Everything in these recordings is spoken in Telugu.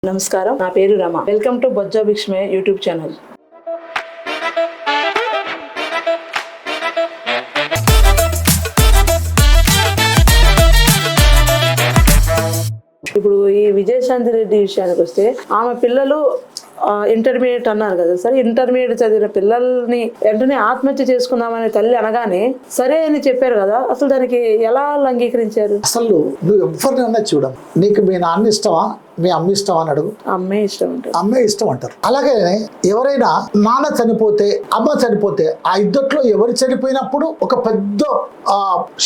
నమస్కారం, నా పేరు రమ. వెల్కమ్ టు బొజ్జా భిక్షమే యూట్యూబ్ ఛానల్. ఇప్పుడు ఈ విజయశాంతి రెడ్డి విషయానికి వస్తే, ఆమె పిల్లలు ఇంటర్మీడియట్ అన్నారు కదా సార్. ఇంటర్మీడియట్ చదివిన పిల్లల్ని వెంటనే ఆత్మహత్య చేసుకుందామని తల్లి అనగానే సరే అని చెప్పారు కదా, అసలు దానికి ఎలా అంగీకరించారు? అసలు నువ్వు ఎవరినన్నా చూడం, నీకు మీ నాన్న ఇష్టమా మీ అమ్మ ఇష్టం అని అడుగు, అమ్మే ఇష్టం అంటారు. అమ్మే ఇష్టం అంటారు. అలాగే ఎవరైనా నాన్న చనిపోతే అమ్మ చనిపోతే ఆ ఇద్దట్లో ఎవరు చనిపోయినప్పుడు ఒక పెద్ద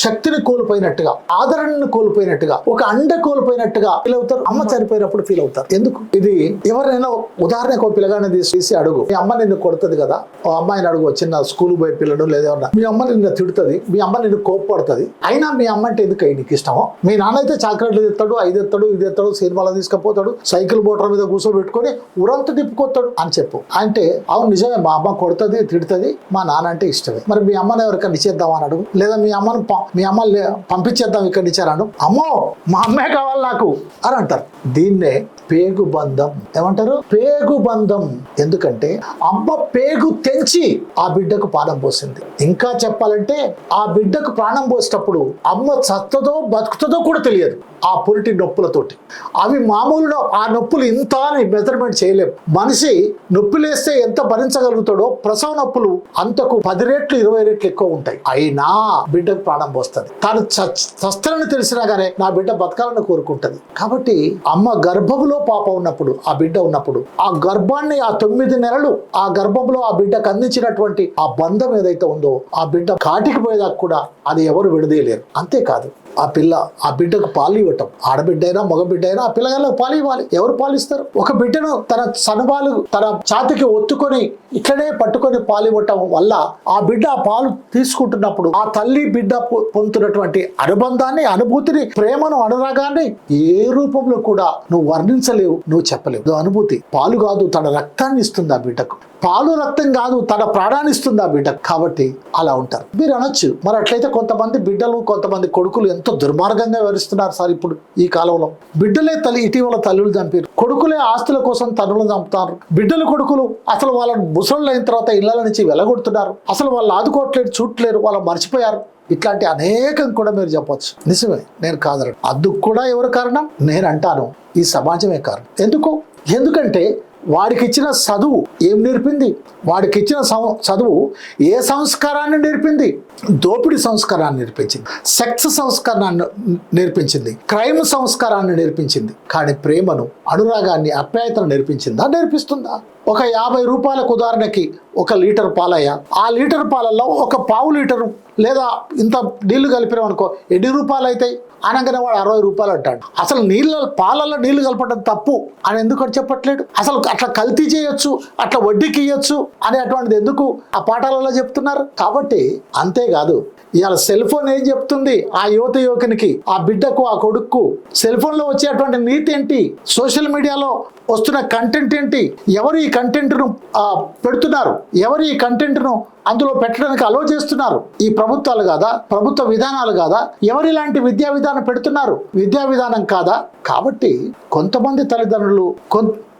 శక్తిని కోల్పోయినట్టుగా, ఆదరణను కోల్పోయినట్టుగా, ఒక అండ కోల్పోయినట్టుగా ఫీల్ అవుతారు. అమ్మ చనిపోయినప్పుడు ఫీల్ అవుతారు. ఎందుకు? ఇది ఎవరైనా ఉదాహరణకు పిల్లగానే తీసి అడుగు, మీ అమ్మ నిన్ను కొడుతుంది కదా, ఓ అమ్మాయిని అడుగు, చిన్న స్కూల్ పోయి పిల్లడు లేదా, మీ అమ్మ నిన్ను తిడుతుంది, మీ అమ్మ నిన్ను కోప్పడుతుంది, అయినా మీ అమ్మ అంటే ఎందుకు నీకు ఇష్టమో? మీ నాన్న అయితే చాక్లెట్లు తెస్తాడు, ఐదు ఎత్తాడు, ఇది ఎత్తాడు, సినిమాలో తీసుకుపోతాడు, సైకిల్ మోటార్ మీద కూర్చోబెట్టుకొని ఊరంతా తిప్పుకొస్తాడు అని చెప్పు అంటే, అవును నిజమే, మా అమ్మ కొడుతుంది తిడుతుంది, మా నాన్న అంటే ఇష్టమే. మరి మీ అమ్మని ఎవరికైనా ఇచ్చేద్దామని అడుగు, లేదా మీ అమ్మ పంపించేద్దాం ఇక్కడి నుంచి అన్నాడు, అమ్మో మా అమ్మే కావాలి నాకు అని అంటారు. దీన్నే పేగు బంధం ఏమంటారు? పేగు బంధం. ఎందుకంటే అమ్మ పేగు తెంచి ఆ బిడ్డకు ప్రాణం పోసింది. ఇంకా చెప్పాలంటే ఆ బిడ్డకు ప్రాణం పోసేటప్పుడు అమ్మ చస్తుందో బతుకుతుందో కూడా తెలియదు ఆ పురిటి నొప్పులతోటి. అవి మామూలు ఆ నొప్పులు ఇంత అని మెజర్మెంట్ చేయలేము. మనిషి నొప్పి లేస్తే ఎంత భరించగలుగుతాడో ప్రసవ నొప్పులు అంతకు 10 రెట్లు 20 రెట్లు ఎక్కువ ఉంటాయి. అయినా బిడ్డకు ప్రాణం పోస్తుంది. తాను చస్తానని తెలిసినా గానే నా బిడ్డ బతకాలని కోరుకుంటది. కాబట్టి అమ్మ గర్భంలో పాప ఉన్నప్పుడు, ఆ బిడ్డ ఉన్నప్పుడు, ఆ గర్భాన్ని ఆ 9 నెలలు ఆ గర్భంలో ఆ బిడ్డకు అందించినటువంటి ఆ బంధం ఏదైతే ఉందో, ఆ బిడ్డ కాటికి పోయేదాకా కూడా అది ఎవరు విడదీయలేరు. అంతేకాదు ఆ బిడ్డకు పాలు ఇవ్వటం, ఆడబిడ్డ అయినా మగబిడ్డ అయినా ఆ పిల్లగాళ్ళకు పాలు ఇవ్వాలి. ఎవరు పాలిస్తారు? ఒక బిడ్డను తన సనబాలు తన ఛాతికి ఒత్తుకొని ఇట్లనే పట్టుకొని పాలు ఇవ్వటం వల్ల ఆ బిడ్డ ఆ పాలు తీసుకుంటున్నప్పుడు ఆ తల్లి బిడ్డ పొందుతున్నటువంటి అనుబంధాన్ని, అనుభూతిని, ప్రేమను, అనురాగాన్ని ఏ రూపంలో కూడా నువ్వు వర్ణించలేవు, నువ్వు చెప్పలేవు. అనుభూతి పాలు కాదు, తన రక్తాన్ని ఇస్తుంది ఆ బిడ్డకు. పాలు రక్తం కాదు, తన ప్రాణాన్ని ఇస్తుంది ఆ బిడ్డ. కాబట్టి అలా ఉంటారు. మీరు అనొచ్చు, మరి అట్లయితే కొంతమంది బిడ్డలు, కొంతమంది కొడుకులు ఎంతో దుర్మార్గంగా వివరిస్తున్నారు సార్ ఇప్పుడు ఈ కాలంలో. బిడ్డలే ఇటీవల తల్లులు చంపారు, కొడుకులే ఆస్తుల కోసం తల్లులు చంపుతారు. బిడ్డలు కొడుకులు అసలు వాళ్ళని ముసళ్ళు అయిన తర్వాత ఇళ్ల నుంచి వెలగొడుతున్నారు. అసలు వాళ్ళు ఆదుకోవట్లేదు, చూడట్లేరు, వాళ్ళు మర్చిపోయారు. ఇట్లాంటి అనేకం కూడా మీరు చెప్పొచ్చు. నిజమే, నేను కాదను. అందుకు కూడా ఎవరు కారణం? నేను అంటాను ఈ సమాజమే కారణం. ఎందుకంటే వాడికి ఇచ్చిన చదువు ఏం నేర్పింది? వాడికి ఇచ్చిన చదువు ఏ సంస్కారాన్ని నేర్పింది? దోపిడీ సంస్కారాన్ని నేర్పించింది, సెక్స్ సంస్కారాన్ని నేర్పించింది, క్రైమ్ సంస్కారాన్ని నేర్పించింది. కానీ ప్రేమను, అనురాగాన్ని, ఆప్యాయతను నేర్పించిందా? నేర్పిస్తుందా? ఒక 50 రూపాయలకు ఉదాహరణకి 1 లీటర్ పాలయ్యా, ఆ లీటర్ పాలల్లో ఒక పావు లీటరు లేదా ఇంత నీళ్లు కలిపినాం అనుకో, ఎన్ని రూపాయలు అవుతాయి? అనగానే వాడు 60 రూపాయలు అంటాడు. అసలు పాలల్లో నీళ్లు కలపడం తప్పు అని ఎందుకు చెప్పట్లేడు? అసలు అట్లా కల్తీ చేయొచ్చు, అట్లా వడ్డీకి ఇవ్వచ్చు అనేటువంటిది ఎందుకు ఆ పాఠాలలో చెప్తున్నారు? కాబట్టి అంతేకాదు, ఇవాళ సెల్ ఫోన్ ఏం చెప్తుంది ఆ యువకునికి, ఆ బిడ్డకు, ఆ కొడుకు? సెల్ ఫోన్ లో వచ్చేటువంటి నీతి ఏంటి? సోషల్ మీడియాలో వస్తున్న కంటెంట్ ఏంటి? ఎవరు ఈ కంటెంట్ను పెడుతున్నారు? ఎవరు ఈ కంటెంట్ను అందులో పెట్టడానికి అలో చేస్తున్నారు? ఈ ప్రభుత్వాలు కాదా? ప్రభుత్వ విధానాలు కాదా? ఎవరు ఇలాంటి విద్యా విధానం పెడుతున్నారు? విద్యా విధానం కాదా? కాబట్టి కొంతమంది తల్లిదండ్రులు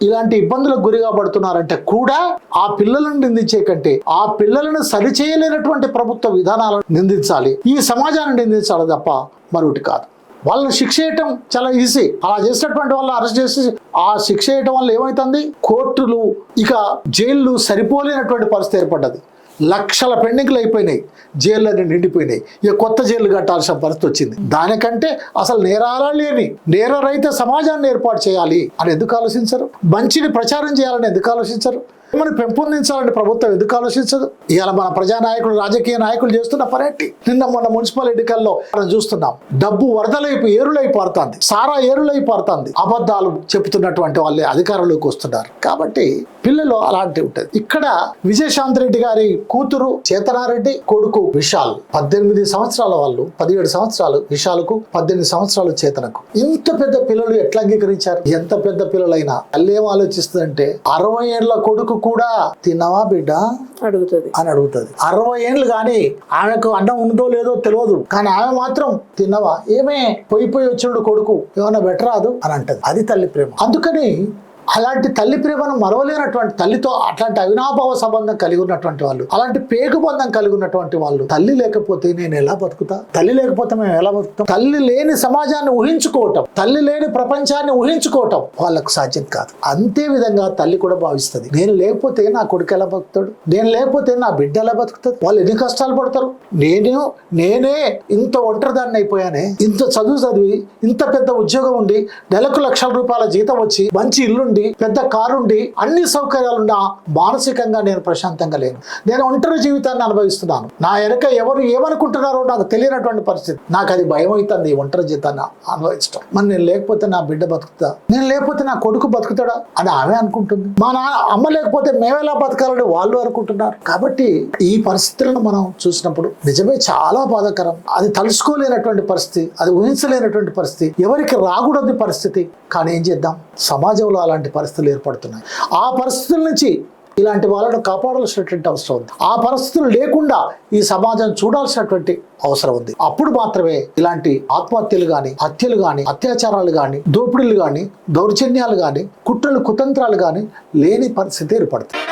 ఇలాంటి ఇబ్బందులకు గురిగా పడుతున్నారంటే కూడా ఆ పిల్లలను నిందించే కంటే ఆ పిల్లలను సరిచేయలేనటువంటి ప్రభుత్వ విధానాలను నిందించాలి, ఈ సమాజాన్ని నిందించాలి తప్ప మరొకటి కాదు. వాళ్ళని శిక్ష చేయటం చాలా ఈజీ. అలా చేసినటువంటి వాళ్ళని అరెస్ట్ చేసి ఆ శిక్ష చేయటం వల్ల ఏమవుతుంది? కోర్టులు ఇక జైళ్ళు సరిపోలేనటువంటి పరిస్థితి ఏర్పడ్డది. లక్షల పెండింగ్లు అయిపోయినాయి, జైళ్ళని నిండిపోయినాయి. ఇక కొత్త జైలు కట్టాల్సిన పరిస్థితి వచ్చింది. దానికంటే అసలు నేరాలు లేని నేరరహిత సమాజాన్ని ఏర్పాటు చేయాలి అని ఎందుకు ఆలోచించరు? మంచిని ప్రచారం చేయాలని ఎందుకు ఆలోచించరు? మనం పెంపొందించాలని ప్రభుత్వం ఎందుకు ఆలోచించదు? ఇవాళ మన ప్రజానాయకులు, రాజకీయ నాయకులు చేస్తున్న పరేంటి? మొన్న మున్సిపల్ ఎన్నికల్లో మనం చూస్తున్నాం, డబ్బు ఏరులై పారుతుంది, సారా ఏరులై పారుతుంది. అబద్ధాలు చెప్తున్నటువంటి వాళ్ళే అధికారంలోకి వస్తున్నారు. కాబట్టి పిల్లలు అలాంటి ఉంటుంది. ఇక్కడ విజయశాంతి రెడ్డి గారి కూతురు చేతనారెడ్డి, కొడుకు విశాల్, 18 సంవత్సరాల వాళ్ళు, 17 సంవత్సరాలు విశాలకు, 18 సంవత్సరాలు చేతనకు. ఇంత పెద్ద పిల్లలు ఎట్లా అంగీకరించారు? ఎంత పెద్ద పిల్లలైనా తల్లి ఏం ఆలోచిస్తుందంటే 60 ఏళ్ల కొడుకు కూడా తిన్నావా బిడ్డ అడుగుతుంది అని అడుగుతుంది. 60 ఏళ్ళు కానీ ఆమెకు అన్నం ఉందో లేదో తెలియదు, కానీ ఆమె మాత్రం తిన్నావా, ఏమే పోయి వచ్చిండు కొడుకు, ఏమన్నా బెటర్ రాదు అని అంటది. అది తల్లి ప్రేమ. అందుకని అలాంటి తల్లి ప్రేమను మరవలేనటువంటి తల్లితో అట్లాంటి అవినాభావ సంబంధం కలిగి ఉన్నటువంటి వాళ్ళు, అలాంటి పేగు బంధం కలిగి ఉన్నటువంటి వాళ్ళు, తల్లి లేకపోతే నేను ఎలా బతుకుతా, తల్లి లేకపోతే మేము ఎలా బతుకుతాం? తల్లి లేని సమాజాన్ని ఊహించుకోవటం, తల్లి లేని ప్రపంచాన్ని ఊహించుకోవటం వాళ్ళకు సాధ్యం కాదు. అంతే విధంగా తల్లి కూడా భావిస్తుంది, నేను లేకపోతే నా కొడుకు ఎలా బతుకుతాడు, నేను లేకపోతే నా బిడ్డ ఎలా బతుకుతుంది, వాళ్ళు ఎన్ని కష్టాలు పడతారు, నేనే ఇంత ఒంటరిదాన్ని అయిపోయానే, ఇంత చదువు చదివి ఇంత పెద్ద ఉద్యోగం ఉండి నెలకు లక్షల రూపాయల జీతం వచ్చి మంచి ఇల్లుండి పెద్ద కారుండి అన్ని సౌకర్యాలున్నా మానసికంగా నేను ప్రశాంతంగా లేను, నేను ఒంటరి జీవితాన్ని అనుభవిస్తున్నాను, నా వెనక ఎవరు ఏమనుకుంటున్నారో నాకు తెలియనటువంటి పరిస్థితి, నాకు అది భయం అవుతుంది ఒంటరి జీవితాన్ని అనుభవించడం. మరి నేను లేకపోతే నా బిడ్డ బతుకుతా, నేను లేకపోతే నా కొడుకు బతుకుతాడా అని ఆమె అనుకుంటుంది, మా అమ్మ లేకపోతే మేమెలా బతకాలని వాళ్ళు అనుకుంటున్నారు. కాబట్టి ఈ పరిస్థితులను మనం చూసినప్పుడు నిజమే చాలా బాధాకరం. అది తలుసుకోలేనటువంటి పరిస్థితి, అది ఊహించలేనటువంటి పరిస్థితి, ఎవరికి రాకూడని పరిస్థితి. కానీ ఏం చేద్దాం, సమాజంలో అలాంటి పరిస్థితులు ఏర్పడుతున్నాయి. ఆ పరిస్థితుల నుంచి ఇలాంటి వాళ్ళను కాపాడాల్సినటువంటి అవసరం ఉంది. ఆ పరిస్థితులు లేకుండా ఈ సమాజం చూడాల్సినటువంటి అవసరం ఉంది. అప్పుడు మాత్రమే ఇలాంటి ఆత్మహత్యలు కానీ, హత్యలు కానీ, అత్యాచారాలు కానీ, దోపిడీలు కానీ, దౌర్జన్యాలు కానీ, కుట్రలు కుతంత్రాలు కానీ లేని పరిస్థితి ఏర్పడుతుంది.